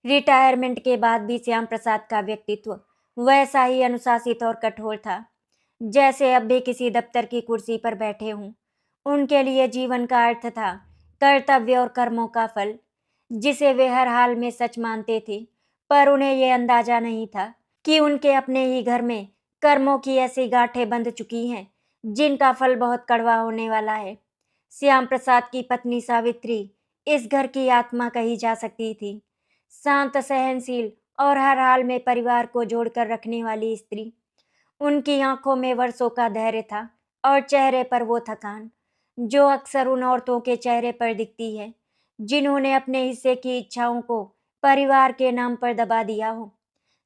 Retirement के बाद भी श्याम प्रसाद का व्यक्तित्व वैसा ही अनुशासित और कठोर था, जैसे अब भी किसी दफ्तर की कुर्सी पर बैठे हों। उनके लिए जीवन का अर्थ था कर्तव्य और कर्मों का फल, जिसे वे हर हाल में सच मानते थे। पर उन्हें यह अंदाजा नहीं था कि उनके अपने ही घर में कर्मों की ऐसी गांठें बंध चुकी हैं जिनका फल बहुत कड़वा होने वाला है। श्याम प्रसाद की पत्नी सावित्री इस घर की आत्मा कही जा सकती थी। शांत, सहनशील और हर हाल में परिवार को जोड़कर रखने वाली स्त्री। उनकी आंखों में वर्षों का धैर्य था और चेहरे पर वो थकान जो अक्सर उन औरतों के चेहरे पर दिखती है जिन्होंने अपने हिस्से की इच्छाओं को परिवार के नाम पर दबा दिया हो।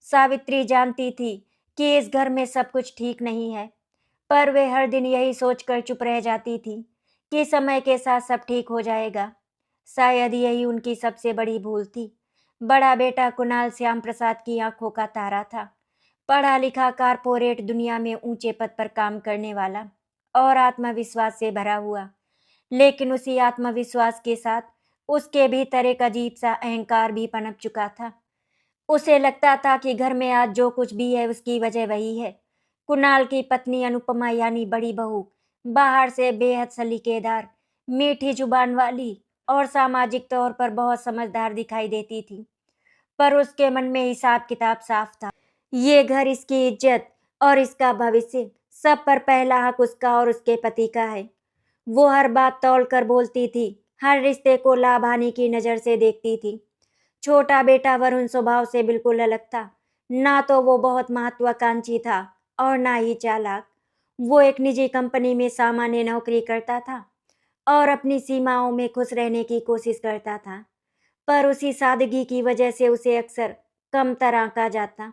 सावित्री जानती थी कि इस घर में सब कुछ ठीक नहीं है, पर वे हर दिन यही सोचकर चुप रह जाती थी कि समय के साथ सब ठीक हो जाएगा। शायद यही उनकी सबसे बड़ी भूल थी। बड़ा बेटा कुणाल श्याम प्रसाद की आंखों का तारा था। पढ़ा लिखा, कारपोरेट दुनिया में ऊंचे पद पर काम करने वाला और आत्मविश्वास से भरा हुआ। लेकिन उसी आत्मविश्वास के साथ उसके भीतर एक अजीब सा अहंकार भी पनप चुका था। उसे लगता था कि घर में आज जो कुछ भी है उसकी वजह वही है। कुणाल की पत्नी अनुपमा यानी बड़ी बहू बाहर से बेहद सलीकेदार, मीठी जुबान वाली और सामाजिक तौर पर बहुत समझदार दिखाई देती थी, पर उसके मन में हिसाब किताब साफ था। ये घर, इसकी इज्जत और इसका भविष्य, सब पर पहला हक उसका और उसके पति का है। वो हर बात तौल कर बोलती थी, हर रिश्ते को लाभ हानि की नज़र से देखती थी। छोटा बेटा वरुण स्वभाव से बिल्कुल अलग था। ना तो वो बहुत महत्वाकांक्षी था और ना ही चालाक। वो एक निजी कंपनी में सामान्य नौकरी करता था और अपनी सीमाओं में खुश रहने की कोशिश करता था, पर उसी सादगी की वजह से उसे अक्सर कमतर आंका जाता।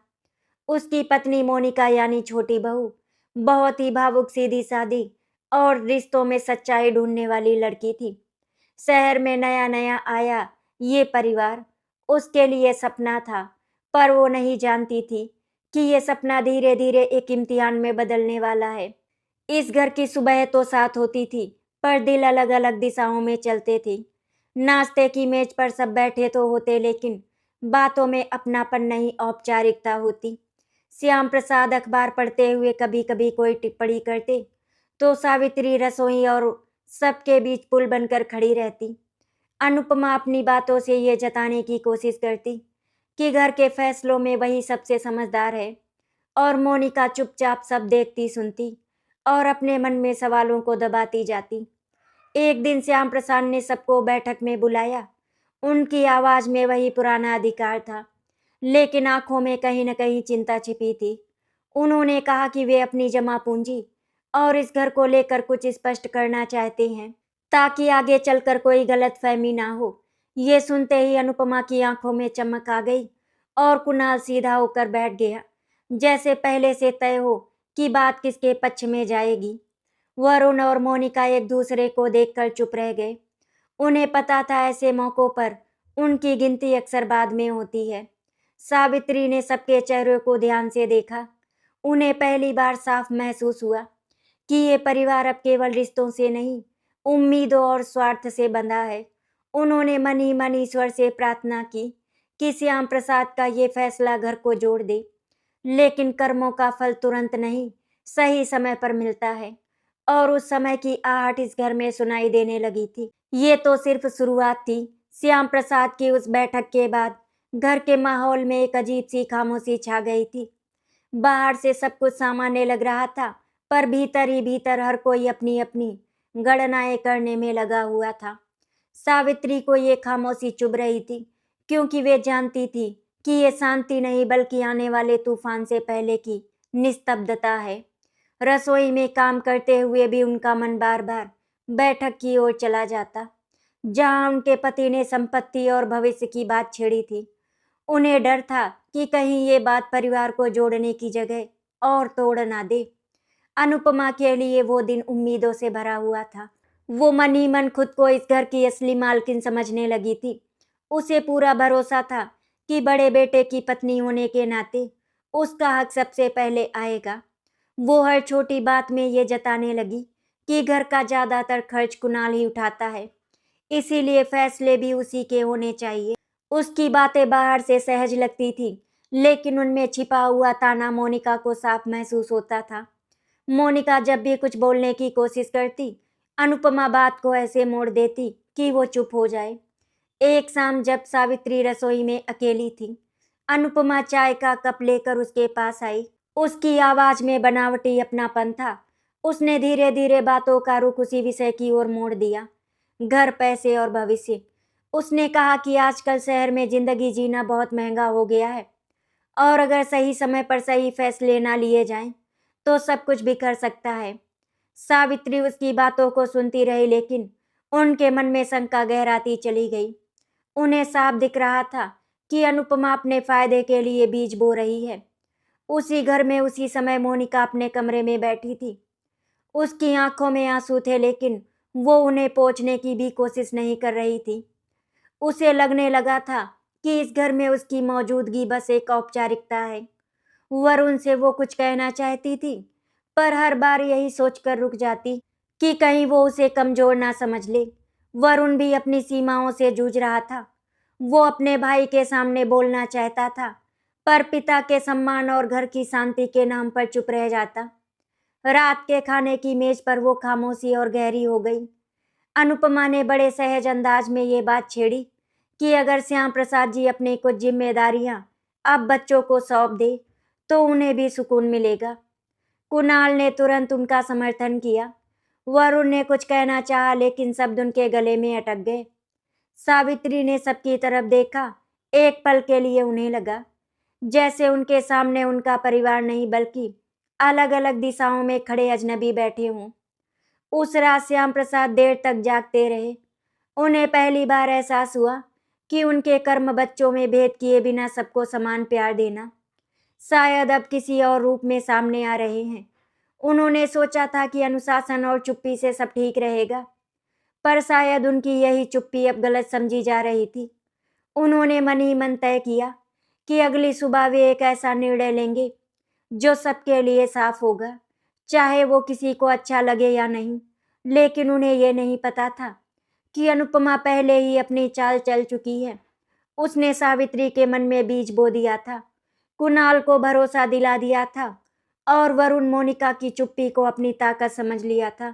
उसकी पत्नी मोनिका यानी छोटी बहू बहुत ही भावुक, सीधी सादी और रिश्तों में सच्चाई ढूंढने वाली लड़की थी। शहर में नया नया आया ये परिवार उसके लिए सपना था, पर वो नहीं जानती थी कि ये सपना धीरे धीरे एक इम्तिहान में बदलने वाला है। इस घर की सुबह तो साथ होती थी, पर दिल अलग अलग दिशाओं में चलते थे। नाश्ते की मेज पर सब बैठे तो होते, लेकिन बातों में अपनापन नहीं, औपचारिकता होती। श्याम प्रसाद अखबार पढ़ते हुए कभी कभी कोई टिप्पणी करते तो सावित्री रसोई और सबके बीच पुल बनकर खड़ी रहती। अनुपमा अपनी बातों से ये जताने की कोशिश करती कि घर के फैसलों में वही सबसे समझदार है, और मोनिका चुपचाप सब देखती सुनती और अपने मन में सवालों को दबाती जाती। एक दिन श्याम प्रसाद ने सबको बैठक में बुलाया। उनकी आवाज में वही पुराना अधिकार था, लेकिन आंखों में कहीं न कहीं चिंता छिपी थी। उन्होंने कहा कि वे अपनी जमा पूंजी और इस घर को लेकर कुछ स्पष्ट करना चाहते हैं, ताकि आगे चलकर कोई गलतफहमी ना हो। ये सुनते ही अनुपमा की आंखों में चमक आ गई और कुणाल सीधा होकर बैठ गया, जैसे पहले से तय हो कि बात किसके पक्ष में जाएगी। वरुण और मोनिका एक दूसरे को देखकर चुप रह गए। उन्हें पता था ऐसे मौकों पर उनकी गिनती अक्सर बाद में होती है। सावित्री ने सबके चेहरों को ध्यान से देखा। उन्हें पहली बार साफ महसूस हुआ कि ये परिवार अब केवल रिश्तों से नहीं, उम्मीदों और स्वार्थ से बंधा है। उन्होंने मन ही मन ईश्वर से प्रार्थना की कि श्याम प्रसाद का ये फैसला घर को जोड़ दे। लेकिन कर्मों का फल तुरंत नहीं, सही समय पर मिलता है, और उस समय की आहट इस घर में सुनाई देने लगी थी। ये तो सिर्फ शुरुआत थी। श्याम प्रसाद की उस बैठक के बाद घर के माहौल में एक अजीब सी खामोशी छा गई थी। बाहर से सब कुछ सामान्य लग रहा था, पर भीतर ही भीतर हर कोई अपनी अपनी गणनाएं करने में लगा हुआ था। सावित्री को ये खामोशी चुभ रही थी, क्योंकि वे जानती थी कि ये शांति नहीं, बल्कि आने वाले तूफान से पहले की निस्तब्धता है। रसोई में काम करते हुए भी उनका मन बार बार बैठक की ओर चला जाता, जहां उनके पति ने संपत्ति और भविष्य की बात छेड़ी थी। उन्हें डर था कि कहीं ये बात परिवार को जोड़ने की जगह और तोड़ ना दे। अनुपमा के लिए वो दिन उम्मीदों से भरा हुआ था। वो मन ही मन खुद को इस घर की असली मालकिन समझने लगी थी। उसे पूरा भरोसा था कि बड़े बेटे की पत्नी होने के नाते उसका हक सबसे पहले आएगा। वो हर छोटी बात में ये जताने लगी कि घर का ज़्यादातर खर्च कुणाल ही उठाता है, इसीलिए फैसले भी उसी के होने चाहिए। उसकी बातें बाहर से सहज लगती थी, लेकिन उनमें छिपा हुआ ताना मोनिका को साफ महसूस होता था। मोनिका जब भी कुछ बोलने की कोशिश करती, अनुपमा बात को ऐसे मोड़ देती कि वो चुप हो जाए। एक शाम जब सावित्री रसोई में अकेली थी, अनुपमा चाय का कप लेकर उसके पास आई। उसकी आवाज में बनावटी अपनापन था। उसने धीरे धीरे बातों का रुख उसी विषय की ओर मोड़ दिया, घर, पैसे और भविष्य। उसने कहा कि आजकल शहर में जिंदगी जीना बहुत महंगा हो गया है और अगर सही समय पर सही फैसले ना लिए जाएं, तो सब कुछ बिखर सकता है। सावित्री उसकी बातों को सुनती रही, लेकिन उनके मन में शंका गहराती चली गई। उन्हें साफ दिख रहा था कि अनुपमा अपने फायदे के लिए बीज बो रही है। उसी घर में उसी समय मोनिका अपने कमरे में बैठी थी। उसकी आंखों में आंसू थे, लेकिन वो उन्हें पोंछने की भी कोशिश नहीं कर रही थी। उसे लगने लगा था कि इस घर में उसकी मौजूदगी बस एक औपचारिकता है। वरुण से वो कुछ कहना चाहती थी, पर हर बार यही सोचकर रुक जाती कि कहीं वो उसे कमजोर ना समझ ले। वरुण भी अपनी सीमाओं से जूझ रहा था। वो अपने भाई के सामने बोलना चाहता था, पर पिता के सम्मान और घर की शांति के नाम पर चुप रह जाता। रात के खाने की मेज पर वो खामोशी और गहरी हो गई। अनुपमा ने बड़े सहज अंदाज में ये बात छेड़ी कि अगर श्याम प्रसाद जी अपनी कुछ जिम्मेदारियां अब बच्चों को सौंप दे, तो उन्हें भी सुकून मिलेगा। कुणाल ने तुरंत उनका समर्थन किया। वरुण ने कुछ कहना चाहा, लेकिन शब्द उनके गले में अटक गए। सावित्री ने सबकी तरफ देखा। एक पल के लिए उन्हें लगा जैसे उनके सामने उनका परिवार नहीं, बल्कि अलग अलग दिशाओं में खड़े अजनबी बैठे हों। उस रात श्याम प्रसाद देर तक जागते रहे। उन्हें पहली बार एहसास हुआ कि उनके कर्म बच्चों में भेद किए बिना सबको समान प्यार देना शायद अब किसी और रूप में सामने आ रहे हैं। उन्होंने सोचा था कि अनुशासन और चुप्पी से सब ठीक रहेगा, पर शायद उनकी यही चुप्पी अब गलत समझी जा रही थी। उन्होंने मन ही मन तय किया कि अगली सुबह वे एक ऐसा निर्णय लेंगे जो सबके लिए साफ होगा, चाहे वो किसी को अच्छा लगे या नहीं। लेकिन उन्हें ये नहीं पता था कि अनुपमा पहले ही अपनी चाल चल चुकी है। उसने सावित्री के मन में बीज बो दिया था, कुणाल को भरोसा दिला दिया था और वरुण मोनिका की चुप्पी को अपनी ताकत समझ लिया था।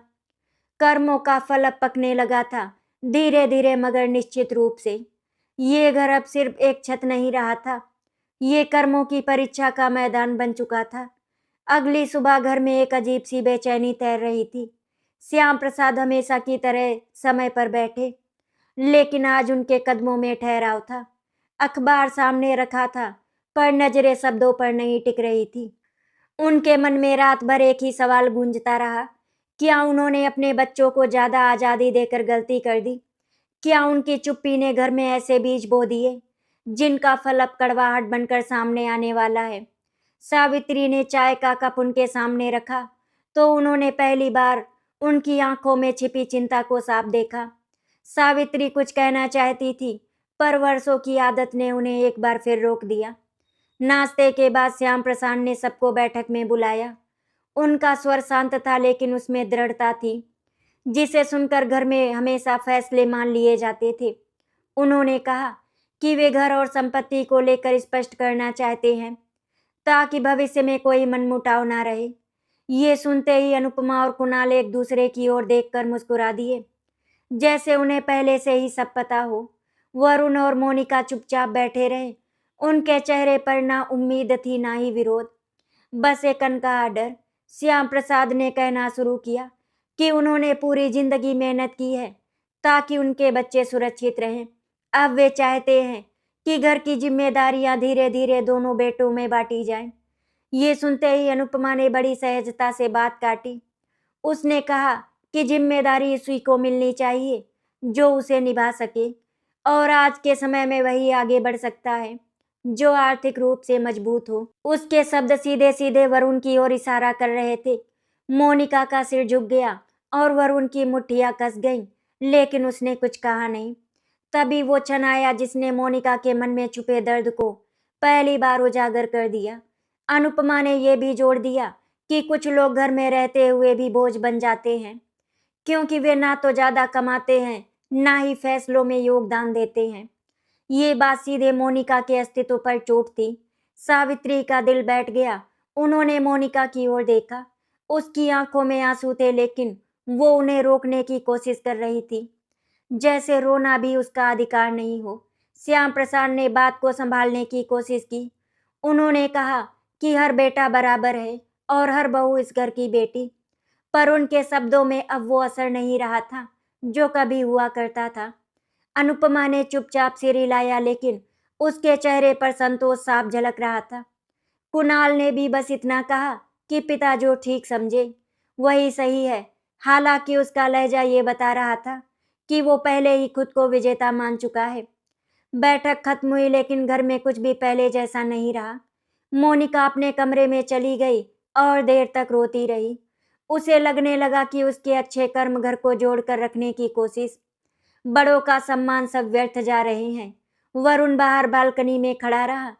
कर्मों का फल अब पकने लगा था, धीरे धीरे मगर निश्चित रूप से। ये घर अब सिर्फ एक छत नहीं रहा था, ये कर्मों की परीक्षा का मैदान बन चुका था। अगली सुबह घर में एक अजीब सी बेचैनी तैर रही थी। श्याम प्रसाद हमेशा की तरह समय पर बैठे, लेकिन आज उनके कदमों में ठहराव था। अखबार सामने रखा था, पर नजरें शब्दों पर नहीं टिक रही थी। उनके मन में रात भर एक ही सवाल गूंजता रहा, क्या उन्होंने अपने बच्चों को ज्यादा आजादी देकर गलती कर दी? क्या उनकी चुप्पी ने घर में ऐसे बीज बो दिए जिनका फल अब कड़वाहट बनकर सामने आने वाला है? सावित्री ने चाय का कप उनके सामने रखा तो उन्होंने पहली बार उनकी आंखों में छिपी चिंता को साफ देखा। सावित्री कुछ कहना चाहती थी, पर वर्षों की आदत ने उन्हें एक बार फिर रोक दिया। नाश्ते के बाद श्याम प्रसाद ने सबको बैठक में बुलाया। उनका स्वर शांत था, लेकिन उसमें दृढ़ता थी, जिसे सुनकर घर में हमेशा फैसले मान लिए जाते थे। उन्होंने कहा कि वे घर और संपत्ति को लेकर स्पष्ट करना चाहते हैं, ताकि भविष्य में कोई मनमुटाव ना रहे। ये सुनते ही अनुपमा और कुणाल एक दूसरे की ओर देखकर मुस्कुरा दिए, जैसे उन्हें पहले से ही सब पता हो। वरुण और मोनिका चुपचाप बैठे रहे। उनके चेहरे पर ना उम्मीद थी, ना ही विरोध, बस एक अनकहा डर। श्याम प्रसाद ने कहना शुरू किया कि उन्होंने पूरी जिंदगी मेहनत की है ताकि उनके बच्चे सुरक्षित रहें। अब वे चाहते हैं कि घर की जिम्मेदारियां धीरे धीरे दोनों बेटों में बांटी जाएं। ये सुनते ही अनुपमा ने बड़ी सहजता से बात काटी। उसने कहा कि जिम्मेदारी उसी को मिलनी चाहिए जो उसे निभा सके, और आज के समय में वही आगे बढ़ सकता है जो आर्थिक रूप से मजबूत हो। उसके शब्द सीधे सीधे वरुण की ओर इशारा कर रहे थे। मोनिका का सिर झुक गया और वरुण की मुट्ठियां कस गईं, लेकिन उसने कुछ कहा नहीं। तभी वो क्षण आया जिसने मोनिका के मन में छुपे दर्द को पहली बार उजागर कर दिया। अनुपमा ने यह भी जोड़ दिया कि कुछ लोग घर में रहते हुए भी बोझ बन जाते हैं, क्योंकि वे ना तो ज्यादा कमाते हैं, ना ही फैसलों में योगदान देते हैं। ये बात सीधे मोनिका के अस्तित्व पर चोट थी। सावित्री का दिल बैठ गया। उन्होंने मोनिका की ओर देखा। उसकी आंखों में आंसू थे, लेकिन वो उन्हें रोकने की कोशिश कर रही थी, जैसे रोना भी उसका अधिकार नहीं हो। श्याम प्रसाद ने बात को संभालने की कोशिश की। उन्होंने कहा कि हर बेटा बराबर है और हर बहू इस घर की बेटी। पर उनके शब्दों में अब वो असर नहीं रहा था जो कभी हुआ करता था। अनुपमा ने चुपचाप सिर हिलाया, लेकिन उसके चेहरे पर संतोष साफ झलक रहा था। कुणाल ने भी बस इतना कहा कि पिता जो ठीक समझे वही सही है। हालांकि उसका लहजा ये बता रहा था कि वो पहले ही खुद को विजेता मान चुका है। बैठक खत्म हुई, लेकिन घर में कुछ भी पहले जैसा नहीं रहा। मोनिका अपने कमरे में चली गई और देर तक रोती रही। उसे लगने लगा कि उसके अच्छे कर्म घर को जोड़कर रखने की कोशिश, बड़ों का सम्मान सब व्यर्थ जा रहे हैं। वरुण बाहर बालकनी में खड़ा रहा,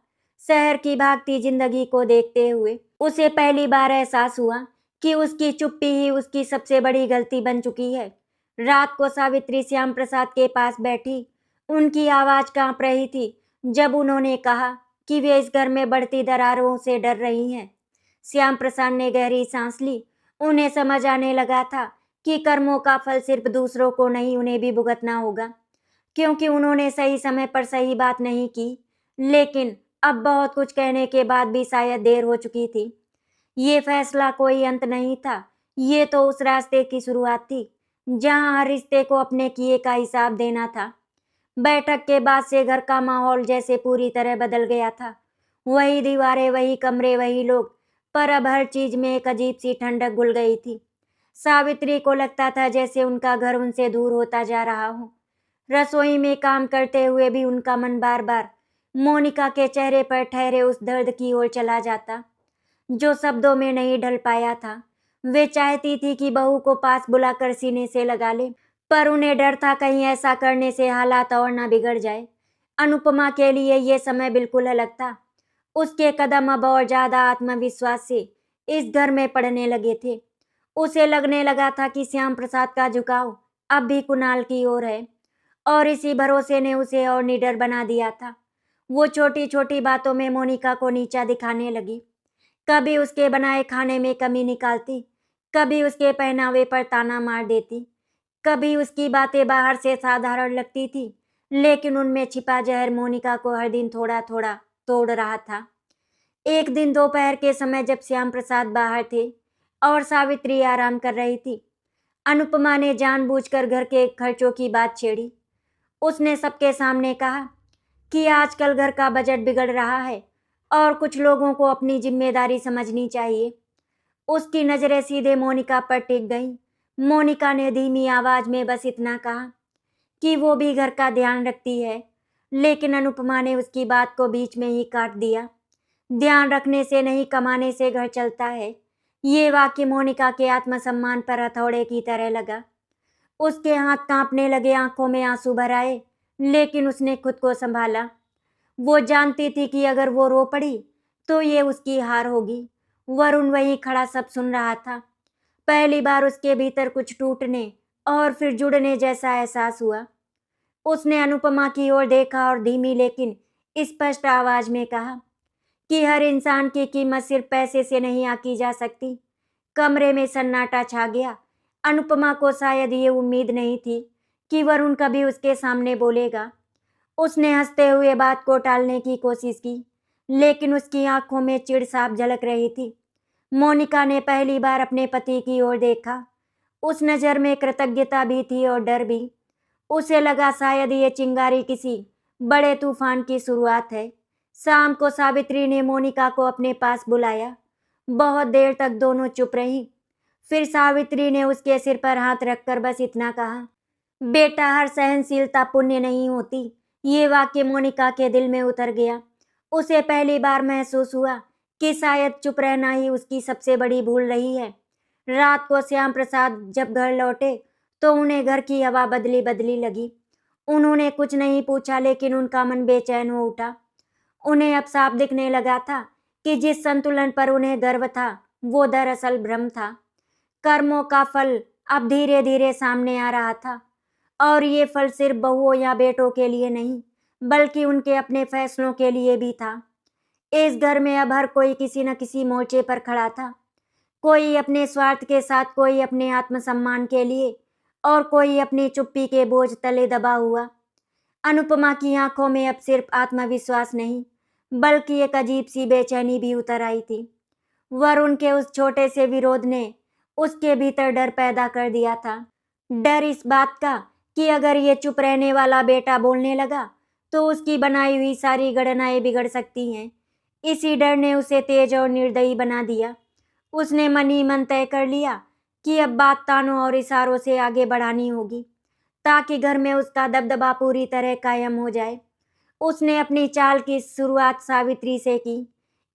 शहर की भागती जिंदगी को देखते हुए। उसे पहली बार एहसास हुआ कि उसकी चुप्पी ही उसकी सबसे बड़ी गलती बन चुकी है। रात को सावित्री श्याम प्रसाद के पास बैठी, उनकी आवाज कांप रही थी जब उन्होंने कहा कि वे इस घर में बढ़ती दरारों से डर रही हैं। श्याम प्रसाद ने गहरी सांस ली। उन्हें समझ आने लगा था कि कर्मों का फल सिर्फ दूसरों को नहीं, उन्हें भी भुगतना होगा, क्योंकि उन्होंने सही समय पर सही बात नहीं की। लेकिन अब बहुत कुछ कहने के बाद भी शायद देर हो चुकी थी। ये फैसला कोई अंत नहीं था, ये तो उस रास्ते की शुरुआत थी जहां हर रिश्ते को अपने किए का हिसाब देना था। बैठक के बाद से घर का माहौल जैसे पूरी तरह बदल गया था। वही दीवारें, वही कमरे, वही लोग, पर अब हर चीज में एक अजीब सी ठंडक घुल गई थी। सावित्री को लगता था जैसे उनका घर उनसे दूर होता जा रहा हो। रसोई में काम करते हुए भी उनका मन बार बार मोनिका के चेहरे पर ठहरे उस दर्द की ओर चला जाता जो शब्दों में नहीं ढल पाया था। वे चाहती थी कि बहू को पास बुलाकर सीने से लगा ले, पर उन्हें डर था कहीं ऐसा करने से हालात और ना बिगड़ जाए। अनुपमा के लिए ये समय बिल्कुल अलग था। उसके कदम अब और ज्यादा आत्मविश्वास से इस घर में पड़ने लगे थे। उसे लगने लगा था कि श्याम प्रसाद का झुकाव अब भी कुणाल की ओर है, और इसी भरोसे ने उसे और निडर बना दिया था। वो छोटी छोटी बातों में मोनिका को नीचा दिखाने लगी। कभी उसके बनाए खाने में कमी निकालती, कभी उसके पहनावे पर ताना मार देती, कभी उसकी बातें बाहर से साधारण लगती थी, लेकिन उनमें छिपा जहर मोनिका को हर दिन थोड़ा थोड़ा तोड़ रहा था। एक दिन दोपहर के समय जब श्याम प्रसाद बाहर थे और सावित्री आराम कर रही थी, अनुपमा ने जानबूझकर घर के खर्चों की बात छेड़ी। उसने सबके सामने कहा कि आजकल घर का बजट बिगड़ रहा है और कुछ लोगों को अपनी जिम्मेदारी समझनी चाहिए। उसकी नजरें सीधे मोनिका पर टिक गईं। मोनिका ने धीमी आवाज में बस इतना कहा कि वो भी घर का ध्यान रखती है, लेकिन अनुपमा ने उसकी बात को बीच में ही काट दिया। ध्यान रखने से नहीं, कमाने से घर चलता है। ये वाक्य मोनिका के आत्मसम्मान पर हथौड़े की तरह लगा। उसके हाथ कांपने लगे, आंखों में आंसू भर आए, लेकिन उसने खुद को संभाला। वो जानती थी कि अगर वो रो पड़ी तो ये उसकी हार होगी। वरुण वहीं खड़ा सब सुन रहा था। पहली बार उसके भीतर कुछ टूटने और फिर जुड़ने जैसा एहसास हुआ। उसने अनुपमा की ओर देखा और धीमी लेकिन स्पष्ट आवाज में कहा कि हर इंसान की कीमत सिर्फ पैसे से नहीं आंकी जा सकती। कमरे में सन्नाटा छा गया। अनुपमा को शायद ये उम्मीद नहीं थी कि वरुण कभी उसके सामने बोलेगा। उसने हंसते हुए बात को टालने की कोशिश की, लेकिन उसकी आंखों में चिढ़ साफ झलक रही थी। मोनिका ने पहली बार अपने पति की ओर देखा। उस नज़र में कृतज्ञता भी थी और डर भी। उसे लगा शायद ये चिंगारी किसी बड़े तूफान की शुरुआत है। शाम को सावित्री ने मोनिका को अपने पास बुलाया। बहुत देर तक दोनों चुप रहीं। फिर सावित्री ने उसके सिर पर हाथ रखकर बस इतना कहा, बेटा, हर सहनशीलता पुण्य नहीं होती। ये वाक्य मोनिका के दिल में उतर गया। उसे पहली बार महसूस हुआ कि शायद चुप रहना ही उसकी सबसे बड़ी भूल रही है। रात को श्याम प्रसाद जब घर लौटे तो उन्हें घर की हवा बदली बदली लगी। उन्होंने कुछ नहीं पूछा, लेकिन उनका मन बेचैन हो उठा। उन्हें अब साफ दिखने लगा था कि जिस संतुलन पर उन्हें गर्व था वो दरअसल भ्रम था। कर्मों का फल अब धीरे धीरे सामने आ रहा था, और ये फल सिर्फ बहुओं या बेटों के लिए नहीं, बल्कि उनके अपने फैसलों के लिए भी था। इस घर में अब हर कोई किसी न किसी मोर्चे पर खड़ा था। कोई अपने स्वार्थ के साथ, कोई अपने आत्मसम्मान के लिए और कोई अपनी चुप्पी के बोझ तले दबा हुआ। अनुपमा की आंखों में अब सिर्फ आत्मविश्वास नहीं, बल्कि एक अजीब सी बेचैनी भी उतर आई थी। वरुण के उस छोटे से विरोध ने उसके भीतर डर पैदा कर दिया था। डर इस बात का कि अगर ये चुप रहने वाला बेटा बोलने लगा तो उसकी बनाई हुई सारी गणनाएं बिगड़ सकती हैं। इसी डर ने उसे तेज और निर्दयी बना दिया। उसने मन ही मन तय कर लिया कि अब बात तानों और इशारों से आगे बढ़ानी होगी, ताकि घर में उसका दबदबा पूरी तरह कायम हो जाए। उसने अपनी चाल की शुरुआत सावित्री से की।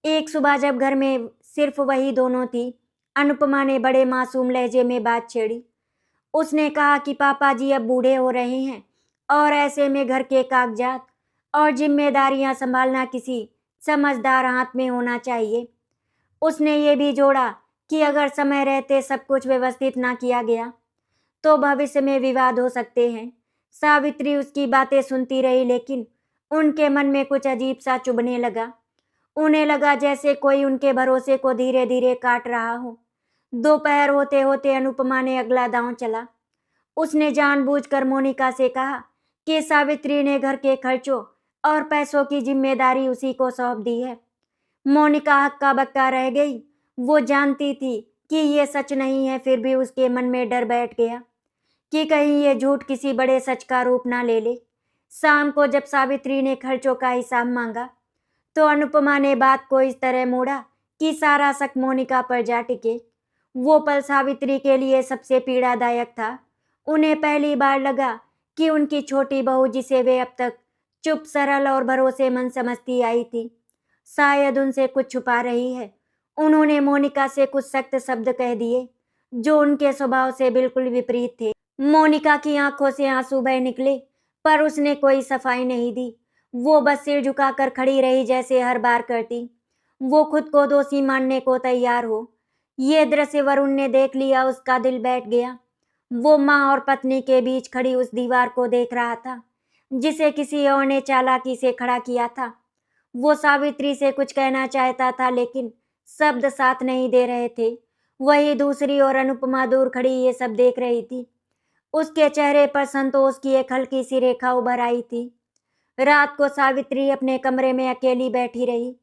एक सुबह जब घर में सिर्फ वही दोनों थी, अनुपमा ने बड़े मासूम लहजे में बात छेड़ी। उसने कहा कि पापा जी अब बूढ़े हो रहे हैं और ऐसे में घर के कागजात और जिम्मेदारियां संभालना किसी समझदार हाथ में होना चाहिए। उसने ये भी जोड़ा कि अगर समय रहते सब कुछ व्यवस्थित ना किया गया तो भविष्य में विवाद हो सकते हैं। सावित्री उसकी बातें सुनती रही, लेकिन उनके मन में कुछ अजीब सा चुभने लगा। उन्हें लगा जैसे कोई उनके भरोसे को धीरे धीरे काट रहा हो। दोपहर होते होते अनुपमा ने अगला दांव चला। उसने जानबूझकर मोनिका से कहा कि सावित्री ने घर के खर्चों और पैसों की जिम्मेदारी उसी को सौंप दी है। मोनिका हक्का बक्का रह गई। वो जानती थी कि ये सच नहीं है, फिर भी उसके मन में डर बैठ गया कि कहीं ये झूठ किसी बड़े सच का रूप ना ले ले। शाम को जब सावित्री ने खर्चों का हिसाब मांगा तो अनुपमा ने बात को इस तरह मोड़ा कि सारा शक मोनिका पर जा टिके। वो पल सावित्री के लिए सबसे पीड़ादायक था। उन्हें पहली बार लगा कि उनकी छोटी बहू, जिसे वे अब तक चुप, सरल और भरोसेमंद समझती आई थी, शायद उनसे कुछ छुपा रही है। उन्होंने मोनिका से कुछ सख्त शब्द कह दिए जो उनके स्वभाव से बिल्कुल विपरीत थे। मोनिका की आंखों से आंसू बह निकले, पर उसने कोई सफाई नहीं दी। वो बस सिर झुकाकर खड़ी रही, जैसे हर बार करती। वो खुद को दोषी मानने को तैयार हो। ये दृश्य वरुण ने देख लिया, उसका दिल बैठ गया। वो माँ और पत्नी के बीच खड़ी उस दीवार को देख रहा था जिसे किसी और ने चालाकी से खड़ा किया था। वो सावित्री से कुछ कहना चाहता था, लेकिन शब्द साथ नहीं दे रहे थे। वही दूसरी ओर अनुपमा दूर खड़ी ये सब देख रही थी। उसके चेहरे पर संतोष की एक हल्की सी रेखा उभर आई थी। रात को सावित्री अपने कमरे में अकेली बैठी रही।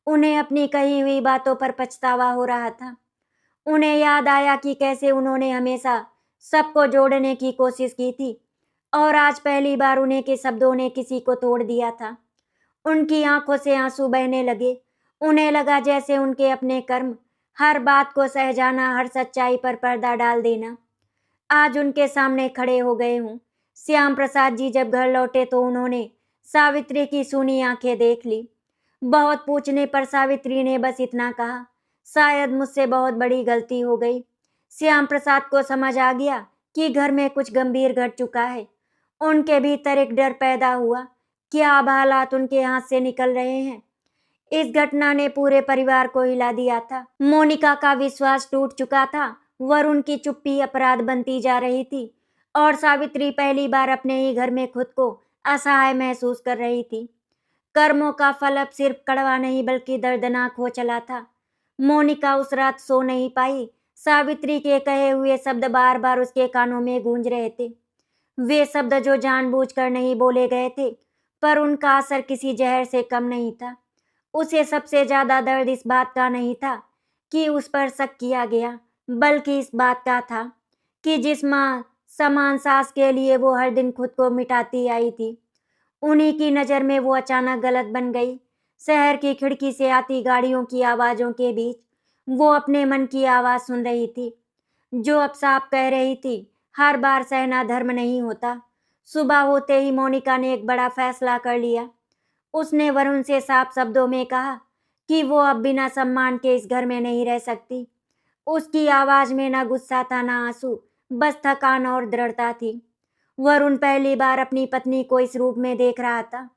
उन्हें अपनी कही हुई बातों पर पछतावा हो रहा था। उन्हें याद आया कि कैसे उन्होंने हमेशा सबको जोड़ने की कोशिश की थी और आज पहली बार उन्हें के शब्दों ने किसी को तोड़ दिया था। उनकी आंखों से आंसू बहने लगे। उन्हें लगा जैसे उनके अपने कर्म, हर बात को सह जाना, हर सच्चाई पर पर्दा डाल देना, आज उनके सामने खड़े हो गए हूँ। श्याम प्रसाद जी जब घर लौटे तो उन्होंने सावित्री की सूनी आंखें देख ली। बहुत पूछने पर सावित्री ने बस इतना कहा, शायद मुझसे बहुत बड़ी गलती हो गई। श्याम प्रसाद को समझ आ गया कि घर में कुछ गंभीर घट चुका है। उनके भीतर एक डर पैदा हुआ कि अब हालात उनके हाथ से निकल रहे हैं। इस घटना ने पूरे परिवार को हिला दिया था। मोनिका का विश्वास टूट चुका था। वरुण की चुप्पी अपराध बनती जा रही थी और सावित्री पहली बार अपने ही घर में खुद को असहाय महसूस कर रही थी। कर्मों का फल अब सिर्फ कड़वा नहीं बल्कि दर्दनाक हो चला था। मोनिका उस रात सो नहीं पाई। सावित्री के कहे हुए शब्द बार बार उसके कानों में गूंज रहे थे। वे शब्द जो जानबूझकर नहीं बोले गए थे, पर उनका असर किसी जहर से कम नहीं था। उसे सबसे ज्यादा दर्द इस बात का नहीं था कि उस पर शक किया गया, बल्कि इस बात का था कि जिस माँ समान सास के लिए वो हर दिन खुद को मिटाती आई थी, उन्हीं की नज़र में वो अचानक गलत बन गई। शहर की खिड़की से आती गाड़ियों की आवाज़ों के बीच वो अपने मन की आवाज़ सुन रही थी, जो अब साफ कह रही थी, हर बार सहना धर्म नहीं होता। सुबह होते ही मोनिका ने एक बड़ा फैसला कर लिया। उसने वरुण से साफ शब्दों में कहा कि वो अब बिना सम्मान के इस घर में नहीं रह सकती। उसकी आवाज में ना गुस्सा था ना आंसू, बस थकान और दृढ़ता थी। वरुण पहली बार अपनी पत्नी को इस रूप में देख रहा था।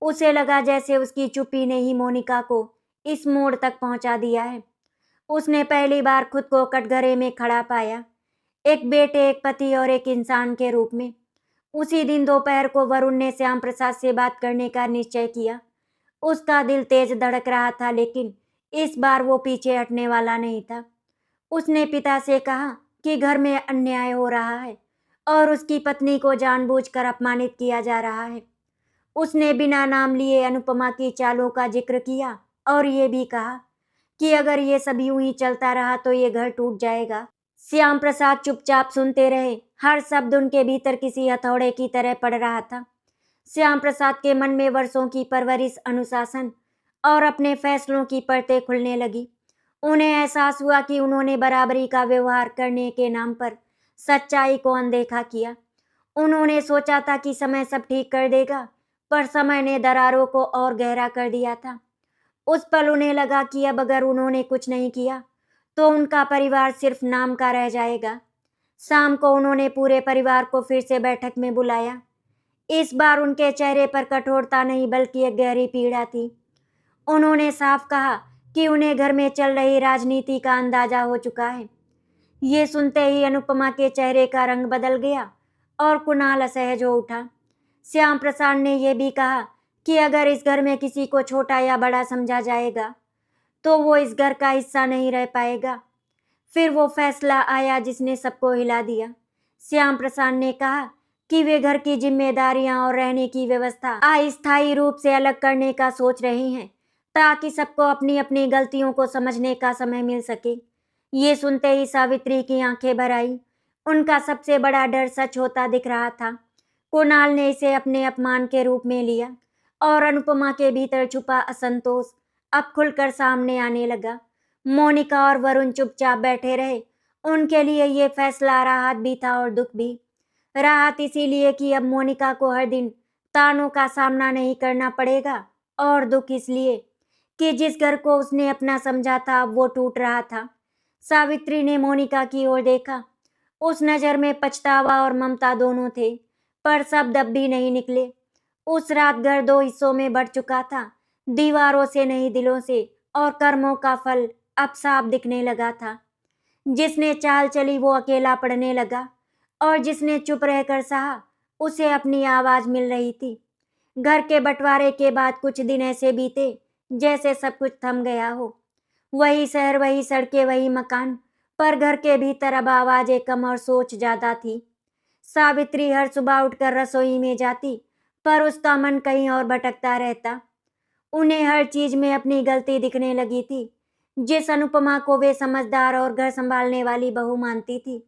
उसे लगा जैसे उसकी चुप्पी ने ही मोनिका को इस मोड़ तक पहुंचा दिया है। उसने पहली बार खुद को कटघरे में खड़ा पाया, एक बेटे, एक पति और एक इंसान के रूप में। उसी दिन दोपहर को वरुण ने श्याम प्रसाद से बात करने का निश्चय किया। उसका दिल तेज धड़क रहा था, लेकिन इस बार वो पीछे हटने वाला नहीं था। उसने पिता से कहा कि घर में अन्याय हो रहा है और उसकी पत्नी को जानबूझकर अपमानित किया जा रहा है। उसने बिना नाम लिए अनुपमा की चालों का जिक्र किया और ये भी कहा कि अगर ये सब यूं ही चलता रहा तो ये घर टूट जाएगा। श्याम प्रसाद चुपचाप सुनते रहे। हर शब्द उनके भीतर किसी हथौड़े की तरह पड़ रहा था। श्याम प्रसाद के मन में वर्षों की परवरिश, अनुशासन और अपने फैसलों की परतें खुलने लगी। उन्हें एहसास हुआ कि उन्होंने बराबरी का व्यवहार करने के नाम पर सच्चाई को अनदेखा किया। उन्होंने सोचा था कि समय सब ठीक कर देगा, पर समय ने दरारों को और गहरा कर दिया था। उस पल उन्हें लगा कि अब अगर उन्होंने कुछ नहीं किया तो उनका परिवार सिर्फ नाम का रह जाएगा। शाम को उन्होंने पूरे परिवार को फिर से बैठक में बुलाया। इस बार उनके चेहरे पर कठोरता नहीं बल्कि एक गहरी पीड़ा थी। उन्होंने साफ कहा कि उन्हें घर में चल रही राजनीति का अंदाजा हो चुका है। ये सुनते ही अनुपमा के चेहरे का रंग बदल गया और कुणाल असहज हो उठा। श्याम प्रसाद ने यह भी कहा कि अगर इस घर में किसी को छोटा या बड़ा समझा जाएगा तो वो इस घर का हिस्सा नहीं रह पाएगा। फिर वो फैसला आया जिसने सबको हिला दिया। श्याम प्रसाद ने कहा कि वे घर की जिम्मेदारियां और रहने की व्यवस्था अस्थायी रूप से अलग करने का सोच रही हैं, ताकि सबको अपनी अपनी गलतियों को समझने का समय मिल सके। ये सुनते ही सावित्री की आंखें भर आई। उनका सबसे बड़ा डर सच होता दिख रहा था। कुणाल ने इसे अपने अपमान के रूप में लिया और अनुपमा के भीतर छुपा असंतोष अब खुलकर सामने आने लगा। मोनिका और वरुण चुपचाप बैठे रहे। उनके लिए ये फैसला राहत भी था और दुख भी। राहत इसीलिए कि अब मोनिका को हर दिन तानों का सामना नहीं करना पड़ेगा, और दुख इसलिए कि जिस घर को उसने अपना समझा था अब वो टूट रहा था। सावित्री ने मोनिका की ओर देखा। उस नजर में पछतावा और ममता दोनों थे, पर शब्द अब भी नहीं निकले। उस रात घर दो हिस्सों में बढ़ चुका था, दीवारों से नहीं दिलों से, और कर्मों का फल अब साफ दिखने लगा था। जिसने चाल चली वो अकेला पड़ने लगा, और जिसने चुप रहकर सहा उसे अपनी आवाज मिल रही थी। घर के बंटवारे के बाद कुछ दिन ऐसे बीते जैसे सब कुछ थम गया हो। वही शहर, वही सड़कें, वही मकान, पर घर के भीतर अब आवाजें कम और सोच ज्यादा थी। सावित्री हर सुबह उठकर रसोई में जाती, पर उसका मन कहीं और भटकता रहता। उन्हें हर चीज में अपनी गलती दिखने लगी थी। जिस अनुपमा को वे समझदार और घर संभालने वाली बहू मानती थी,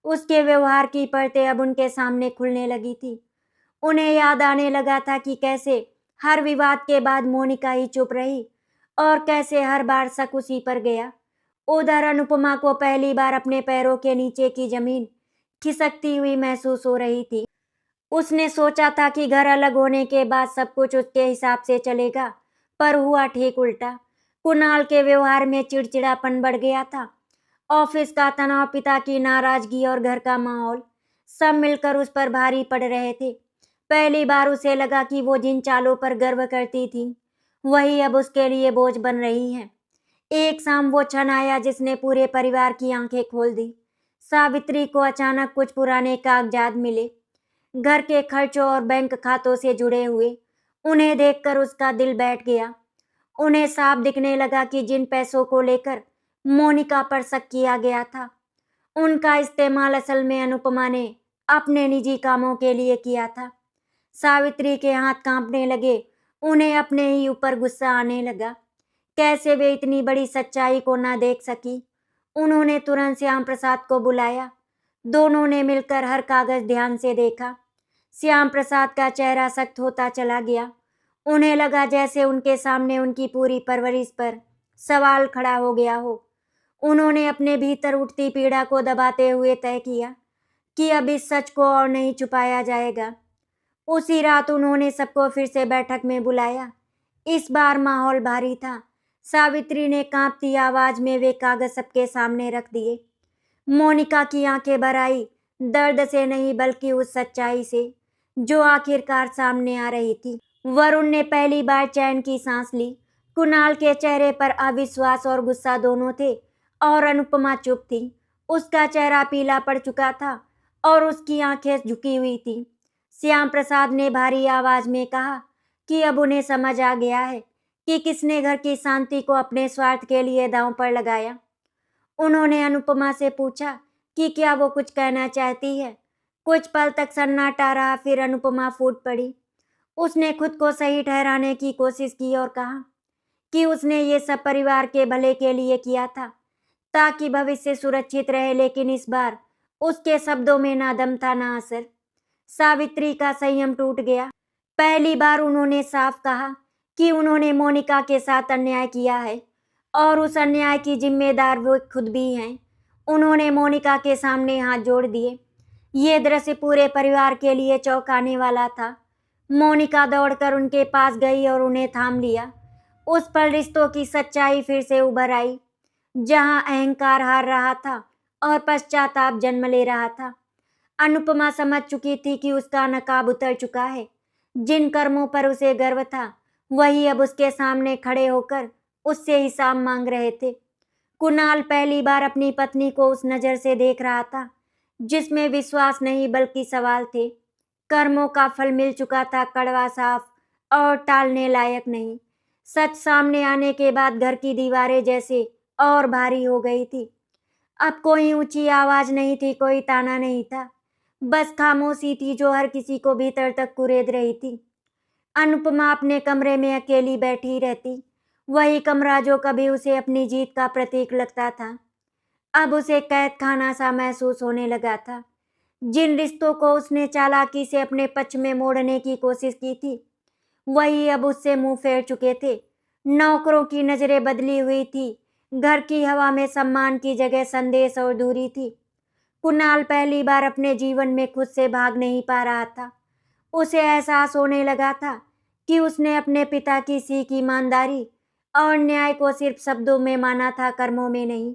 उसके व्यवहार की परतें अब उनके सामने खुलने लगी थी। उन्हें याद आने लगा था कि कैसे हर विवाद के बाद मोनिका ही चुप रही और कैसे हर बार शक उसी पर गया। उधर अनुपमा को पहली बार अपने पैरों के नीचे की जमीन खिसकती हुई महसूस हो रही थी। उसने सोचा था कि घर अलग होने के बाद सब कुछ उसके हिसाब से चलेगा, पर हुआ ठीक उल्टा। कुणाल के व्यवहार में चिड़चिड़ापन बढ़ गया था। ऑफिस का तनाव, पिता की नाराजगी और घर का माहौल सब मिलकर उस पर भारी पड़ रहे थे। पहली बार उसे लगा कि वो जिन चालों पर गर्व करती थी वही अब उसके लिए बोझ बन रही हैं। एक शाम वो क्षण आया जिसने पूरे परिवार की आंखें खोल दी। सावित्री को अचानक कुछ पुराने कागजात मिले, घर के खर्चों और बैंक खातों से जुड़े हुए। उन्हें देखकर उसका दिल बैठ गया। उन्हें साफ दिखने लगा कि जिन पैसों को लेकर मोनिका पर शक किया गया था, उनका इस्तेमाल असल में अनुपमा ने अपने निजी कामों के लिए किया था। सावित्री के हाथ कांपने लगे। उन्हें अपने ही ऊपर गुस्सा आने लगा। कैसे वे इतनी बड़ी सच्चाई को ना देख सकी। उन्होंने तुरंत श्याम प्रसाद को बुलाया। दोनों ने मिलकर हर कागज ध्यान से देखा। श्याम प्रसाद का चेहरा सख्त होता चला गया। उन्हें लगा जैसे उनके सामने उनकी पूरी परवरिश पर सवाल खड़ा हो गया हो। उन्होंने अपने भीतर उठती पीड़ा को दबाते हुए तय किया कि अब इस सच को और नहीं छुपाया जाएगा। उसी रात उन्होंने सबको फिर से बैठक में बुलाया। इस बार माहौल भारी था। सावित्री ने कांपती आवाज में वे कागज सबके सामने रख दिए। मोनिका की आंखें भर आई, दर्द से नहीं बल्कि उस सच्चाई से जो आखिरकार सामने आ रही थी। वरुण ने पहली बार चैन की सांस ली। कुणाल के चेहरे पर अविश्वास और गुस्सा दोनों थे, और अनुपमा चुप थी। उसका चेहरा पीला पड़ चुका था और उसकी आंखें झुकी हुई थी। श्याम प्रसाद ने भारी आवाज में कहा कि अब उन्हें समझ आ गया है कि किसने घर की शांति को अपने स्वार्थ के लिए दांव पर लगाया। उन्होंने अनुपमा से पूछा कि क्या वो कुछ कहना चाहती है। कुछ पल तक सन्नाटा रहा, फिर अनुपमा फूट पड़ी। उसने खुद को सही ठहराने की कोशिश की और कहा कि उसने ये सब परिवार के भले के लिए किया था, ताकि भविष्य सुरक्षित रहे, लेकिन इस बार उसके शब्दों में ना दम था ना असर। सावित्री का संयम टूट गया। पहली बार उन्होंने साफ कहा कि उन्होंने मोनिका के साथ अन्याय किया है और उस अन्याय की जिम्मेदार वो खुद भी हैं। उन्होंने मोनिका के सामने हाथ जोड़ दिए। ये दृश्य पूरे परिवार के लिए चौंकाने वाला था। मोनिका दौड़कर उनके पास गई और उन्हें थाम लिया। उस पल रिश्तों की सच्चाई फिर से उभर आई, जहां अहंकार हार रहा था और पश्चाताप जन्म ले रहा था। अनुपमा समझ चुकी थी कि उसका नकाब उतर चुका है। जिन कर्मों पर उसे गर्व था, वही अब उसके सामने खड़े होकर उससे हिसाब मांग रहे थे। कुणाल पहली बार अपनी पत्नी को उस नजर से देख रहा था, जिसमें विश्वास नहीं बल्कि सवाल थे। कर्मों का फल मिल चुका था, कड़वा, साफ और टालने लायक नहीं। सच सामने आने के बाद घर की दीवारें जैसे और भारी हो गई थी। अब कोई ऊंची आवाज नहीं थी, कोई ताना नहीं था, बस खामोशी थी जो हर किसी को भीतर तक कुरेद रही थी। अनुपमा अपने कमरे में अकेली बैठी रहती, वही कमरा जो कभी उसे अपनी जीत का प्रतीक लगता था, अब उसे कैद खाना सा महसूस होने लगा था। जिन रिश्तों को उसने चालाकी से अपने पक्ष में मोड़ने की कोशिश की थी, वही अब उससे मुंह फेर चुके थे। नौकरों की नजरें बदली हुई थी। घर की हवा में सम्मान की जगह संदेश और दूरी थी। कुणाल पहली बार अपने जीवन में खुद से भाग नहीं पा रहा था। उसे एहसास होने लगा था कि उसने अपने पिता की सीख, ईमानदारी और न्याय को सिर्फ शब्दों में माना था, कर्मों में नहीं।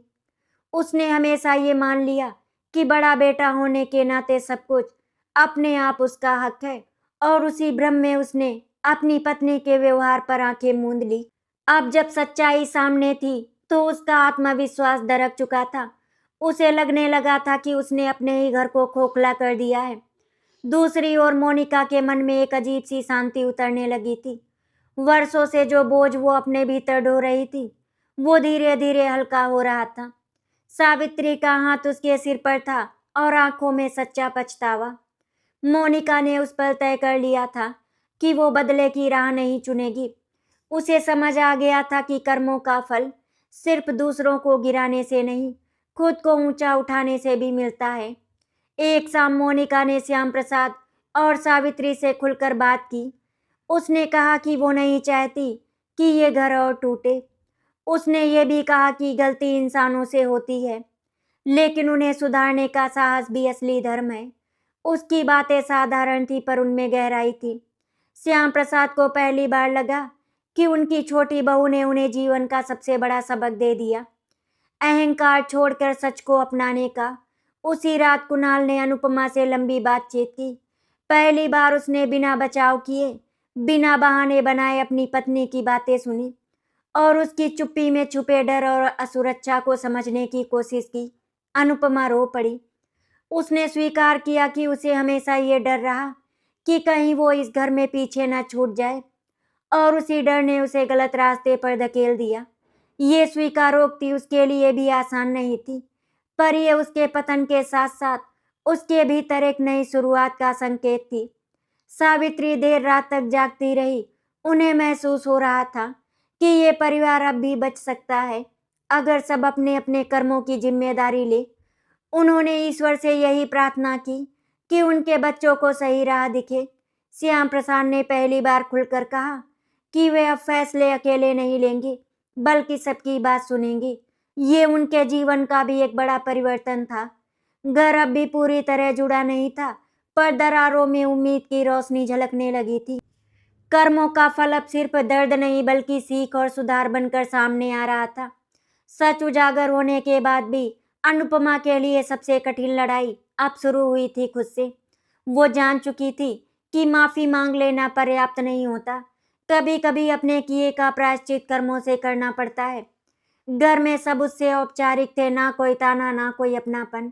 उसने हमेशा ये मान लिया कि बड़ा बेटा होने के नाते सब कुछ अपने आप उसका हक है, और उसी भ्रम में उसने अपनी पत्नी के व्यवहार पर आंखें मूंद ली। अब जब सच्चाई सामने थी तो उसका आत्मविश्वास दरक चुका था। उसे लगने लगा था कि उसने अपने ही घर को खोखला कर दिया है। दूसरी ओर मोनिका के मन में एक अजीब सी शांति उतरने लगी थी। वर्षों से जो बोझ वो अपने भीतर ढो रही थी, वो धीरे धीरे हल्का हो रहा था। सावित्री का हाथ उसके सिर पर था और आंखों में सच्चा पछतावा। मोनिका ने उस पर तय कर लिया था कि वो बदले की राह नहीं चुनेगी। उसे समझ आ गया था कि कर्मों का फल सिर्फ दूसरों को गिराने से नहीं, खुद को ऊंचा उठाने से भी मिलता है। एक शाम मोनिका ने श्याम प्रसाद और सावित्री से खुलकर बात की। उसने कहा कि वो नहीं चाहती कि ये घर और टूटे। उसने ये भी कहा कि गलती इंसानों से होती है, लेकिन उन्हें सुधारने का साहस भी असली धर्म है। उसकी बातें साधारण थी, पर उनमें गहराई थी। श्याम प्रसाद को पहली बार लगा कि उनकी छोटी बहू ने उन्हें जीवन का सबसे बड़ा सबक दे दिया, अहंकार छोड़कर सच को अपनाने का। उसी रात कुणाल ने अनुपमा से लंबी बातचीत की। पहली बार उसने बिना बचाव किए, बिना बहाने बनाए अपनी पत्नी की बातें सुनी और उसकी चुप्पी में छुपे डर और असुरक्षा को समझने की कोशिश की। अनुपमा रो पड़ी। उसने स्वीकार किया कि उसे हमेशा ये डर रहा कि कहीं वो इस घर में पीछे न छूट जाए, और उसी डर ने उसे गलत रास्ते पर धकेल दिया। ये स्वीकारोक्ति उसके लिए भी आसान नहीं थी, पर यह उसके पतन के साथ साथ उसके भीतर एक नई शुरुआत का संकेत थी। सावित्री देर रात तक जागती रही। उन्हें महसूस हो रहा था कि ये परिवार अब भी बच सकता है, अगर सब अपने अपने कर्मों की जिम्मेदारी ले। उन्होंने ईश्वर से यही प्रार्थना की कि उनके बच्चों को सही राह दिखे। श्याम प्रसाद ने पहली बार खुलकर कहा कि वे अब फैसले अकेले नहीं लेंगे, बल्कि सबकी बात सुनेंगे। ये उनके जीवन का भी एक बड़ा परिवर्तन था। घर अब भी पूरी तरह जुड़ा नहीं था, पर दरारों में उम्मीद की रोशनी झलकने लगी थी। कर्मों का फल अब सिर्फ दर्द नहीं बल्कि सीख और सुधार बनकर सामने आ रहा था। सच उजागर होने के बाद भी अनुपमा के लिए सबसे कठिन लड़ाई अब शुरू हुई थी खुद से। वो जान चुकी थी कि माफी मांग लेना पर्याप्त नहीं होता। कभी कभी अपने किए का प्रायश्चित कर्मों से करना पड़ता है। घर में सब उससे औपचारिक थे, ना कोई ताना, ना कोई अपनापन।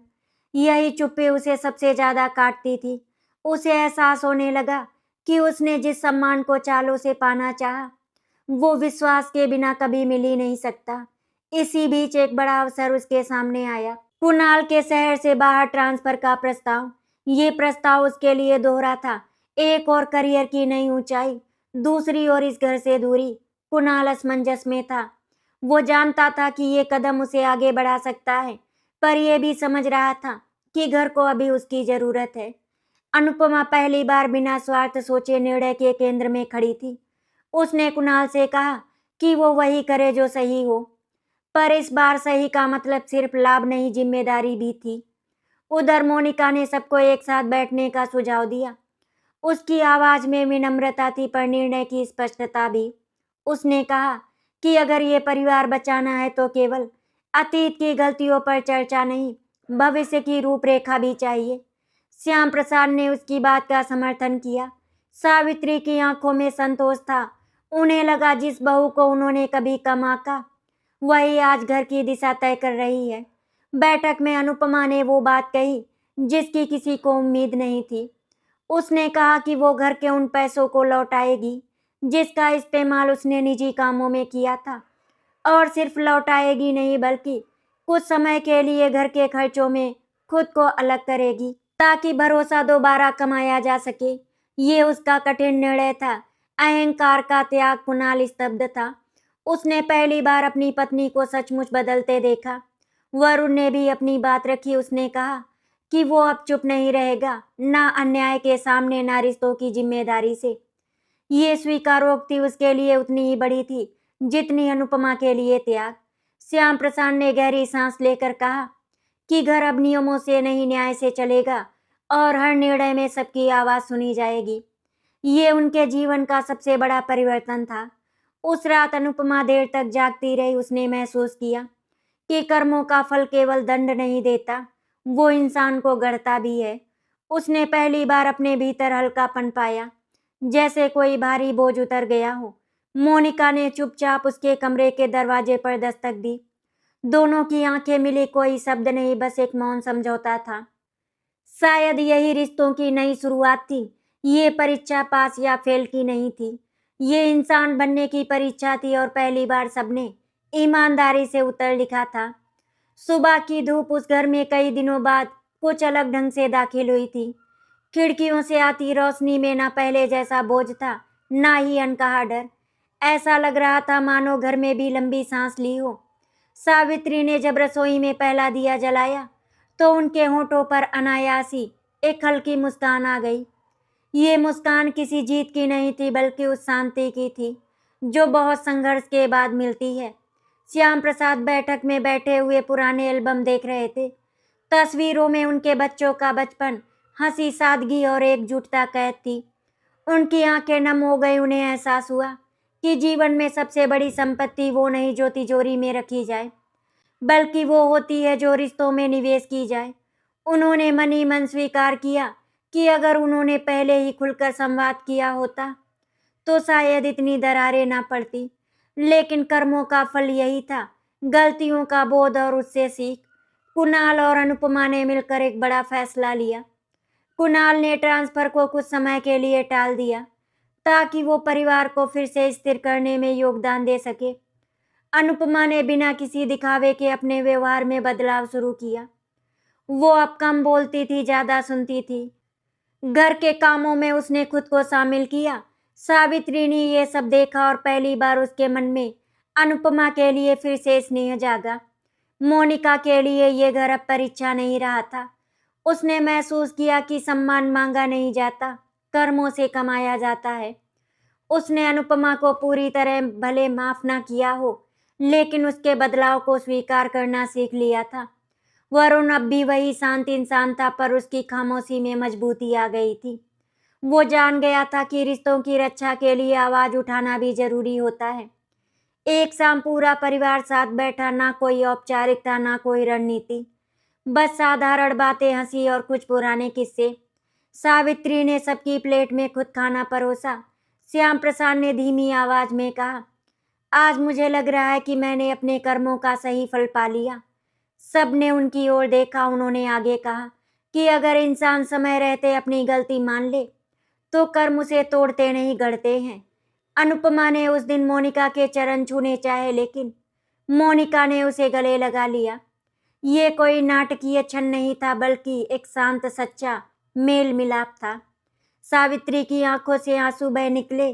यही चुप्पी उसे सबसे ज्यादा काटती थी। उसे एहसास होने लगा कि उसने जिस सम्मान को चालों से पाना चाहा, वो विश्वास के बिना कभी मिल ही नहीं सकता। इसी बीच एक बड़ा अवसर उसके सामने आया। कुणाल के शहर से बाहर ट्रांसफर का प्रस्ताव। ये प्रस्ताव उसके लिए दोहरा था। एक और करियर की नई ऊंचाई, दूसरी ओर इस घर से दूरी। कुणाल असमंजस में था। वो जानता था कि ये कदम उसे आगे बढ़ा सकता है, पर यह भी समझ रहा था कि घर को अभी उसकी जरूरत है। अनुपमा पहली बार बिना स्वार्थ सोचे निर्णय के केंद्र में खड़ी थी। उसने कुणाल से कहा कि वो वही करे जो सही हो, पर इस बार सही का मतलब सिर्फ लाभ नहीं, जिम्मेदारी भी थी। उधर मोनिका ने सबको एक साथ बैठने का सुझाव दिया। उसकी आवाज में विनम्रता थी, पर निर्णय की स्पष्टता भी। उसने कहा कि अगर ये परिवार बचाना है तो केवल अतीत की गलतियों पर चर्चा नहीं, भविष्य की रूपरेखा भी चाहिए। श्याम प्रसाद ने उसकी बात का समर्थन किया। सावित्री की आंखों में संतोष था। उन्हें लगा जिस बहू को उन्होंने कभी कम आंका, वही आज घर की दिशा तय कर रही है। बैठक में अनुपमा ने वो बात कही जिसकी किसी को उम्मीद नहीं थी। उसने कहा कि वो घर के उन पैसों को लौटाएगी जिसका इस्तेमाल उसने निजी कामों में किया था, और सिर्फ लौटाएगी नहीं बल्कि कुछ समय के लिए घर के खर्चों में खुद को अलग करेगी, ताकि भरोसा दोबारा कमाया जा सके। ये उसका कठिन निर्णय था। अहंकार का त्याग। कुणाल स्तब्ध था। उसने पहली बार अपनी पत्नी को सचमुच बदलते देखा। वरुण ने भी अपनी बात रखी। उसने कहा कि वो अब चुप नहीं रहेगा, ना अन्याय के सामने, ना रिश्तों की जिम्मेदारी से। ये स्वीकारोक्ति उसके लिए उतनी ही बड़ी थी जितनी अनुपमा के लिए त्याग। श्याम प्रसाद ने गहरी सांस लेकर कहा कि घर अब नियमों से नहीं, न्याय से चलेगा, और हर निर्णय में सबकी आवाज सुनी जाएगी। ये उनके जीवन का सबसे बड़ा परिवर्तन था। उस रात अनुपमा देर तक जागती रही। उसने महसूस किया कि कर्मों का फल केवल दंड नहीं देता, वो इंसान को गढ़ता भी है। उसने पहली बार अपने भीतर हल्कापन पाया, जैसे कोई भारी बोझ उतर गया हो। मोनिका ने चुपचाप उसके कमरे के दरवाजे पर दस्तक दी। दोनों की आंखें मिली। कोई शब्द नहीं, बस एक मौन समझौता था। शायद यही रिश्तों की नई शुरुआत थी। ये परीक्षा पास या फेल की नहीं थी, ये इंसान बनने की परीक्षा थी, और पहली बार सबने ईमानदारी से उत्तर लिखा था। सुबह की धूप उस घर में कई दिनों बाद कुछ अलग ढंग से दाखिल हुई थी। खिड़कियों से आती रोशनी में ना पहले जैसा बोझ था, ना ही अनकहा डर। ऐसा लग रहा था मानो घर में भी लंबी सांस ली हो। सावित्री ने जब रसोई में पहला दिया जलाया तो उनके होठों पर अनायास ही एक हल्की मुस्कान आ गई। ये मुस्कान किसी जीत की नहीं थी, बल्कि उस शांति की थी जो बहुत संघर्ष के बाद मिलती है। श्याम प्रसाद बैठक में बैठे हुए पुराने एल्बम देख रहे थे। तस्वीरों में उनके बच्चों का बचपन, हंसी, सादगी और एकजुटता कैद थी। उनकी आंखें नम हो गई। उन्हें एहसास हुआ कि जीवन में सबसे बड़ी संपत्ति वो नहीं जो तिजोरी में रखी जाए, बल्कि वो होती है जो रिश्तों में निवेश की जाए। उन्होंने मन ही मन स्वीकार किया कि अगर उन्होंने पहले ही खुलकर संवाद किया होता तो शायद इतनी दरारें ना पड़ती। लेकिन कर्मों का फल यही था, गलतियों का बोध और उससे सीख। कुणाल और अनुपमा ने मिलकर एक बड़ा फैसला लिया। कुणाल ने ट्रांसफर को कुछ समय के लिए टाल दिया ताकि वो परिवार को फिर से स्थिर करने में योगदान दे सके। अनुपमा ने बिना किसी दिखावे के अपने व्यवहार में बदलाव शुरू किया। वो अब कम बोलती थी, ज्यादा सुनती थी। घर के कामों में उसने खुद को शामिल किया। सावित्री ने ये सब देखा और पहली बार उसके मन में अनुपमा के लिए फिर से स्नेह जागा। मोनिका के लिए ये घर अब परीक्षा नहीं रहा था। उसने महसूस किया कि सम्मान मांगा नहीं जाता, कर्मों से कमाया जाता है। उसने अनुपमा को पूरी तरह भले माफ ना किया हो, लेकिन उसके बदलाव को स्वीकार करना सीख लिया था। वरुण अब भी वही शांत इंसान था, पर उसकी खामोशी में मजबूती आ गई थी। वो जान गया था कि रिश्तों की रक्षा के लिए आवाज उठाना भी जरूरी होता है। एक शाम पूरा परिवार साथ बैठा। ना कोई औपचारिकता, ना कोई रणनीति, बस साधारण बातें, हंसी और कुछ पुराने किस्से। सावित्री ने सबकी प्लेट में खुद खाना परोसा। श्याम प्रसाद ने धीमी आवाज में कहा, आज मुझे लग रहा है कि मैंने अपने कर्मों का सही फल पा लिया। सबने उनकी ओर देखा। उन्होंने आगे कहा, कि अगर इंसान समय रहते अपनी गलती मान ले तो कर्म उसे तोड़ते नहीं गढ़ते हैं। अनुपमा ने उस दिन मोनिका के चरण छूने चाहे, लेकिन मोनिका ने उसे गले लगा लिया। ये कोई नाटकीय क्षण नहीं था, बल्कि एक शांत सच्चा मेल मिलाप था। सावित्री की आंखों से आंसू बह निकले।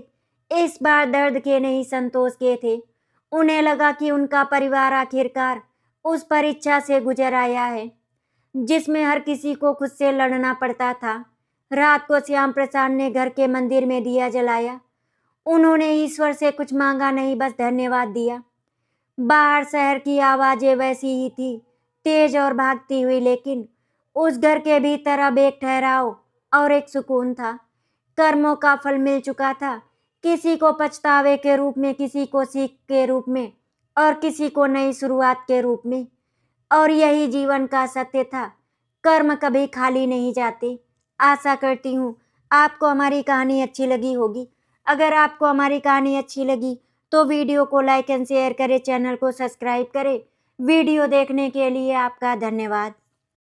इस बार दर्द के नहीं, संतोष के थे। उन्हें लगा कि उनका परिवार आखिरकार उस परीक्षा से गुजर आया है जिसमें हर किसी को खुद से लड़ना पड़ता था। रात को श्याम प्रसाद ने घर के मंदिर में दिया जलाया। उन्होंने ईश्वर से कुछ मांगा नहीं, बस धन्यवाद दिया। बाहर शहर की आवाजें वैसी ही थी, तेज और भागती हुई, लेकिन उस घर के भीतर अब एक ठहराव और एक सुकून था। कर्मों का फल मिल चुका था, किसी को पछतावे के रूप में, किसी को सीख के रूप में और किसी को नई शुरुआत के रूप में। और यही जीवन का सत्य था, कर्म कभी खाली नहीं जाते। आशा करती हूँ आपको हमारी कहानी अच्छी लगी होगी। अगर आपको हमारी कहानी अच्छी लगी तो वीडियो को लाइक एंड शेयर करें, चैनल को सब्सक्राइब करें। वीडियो देखने के लिए आपका धन्यवाद।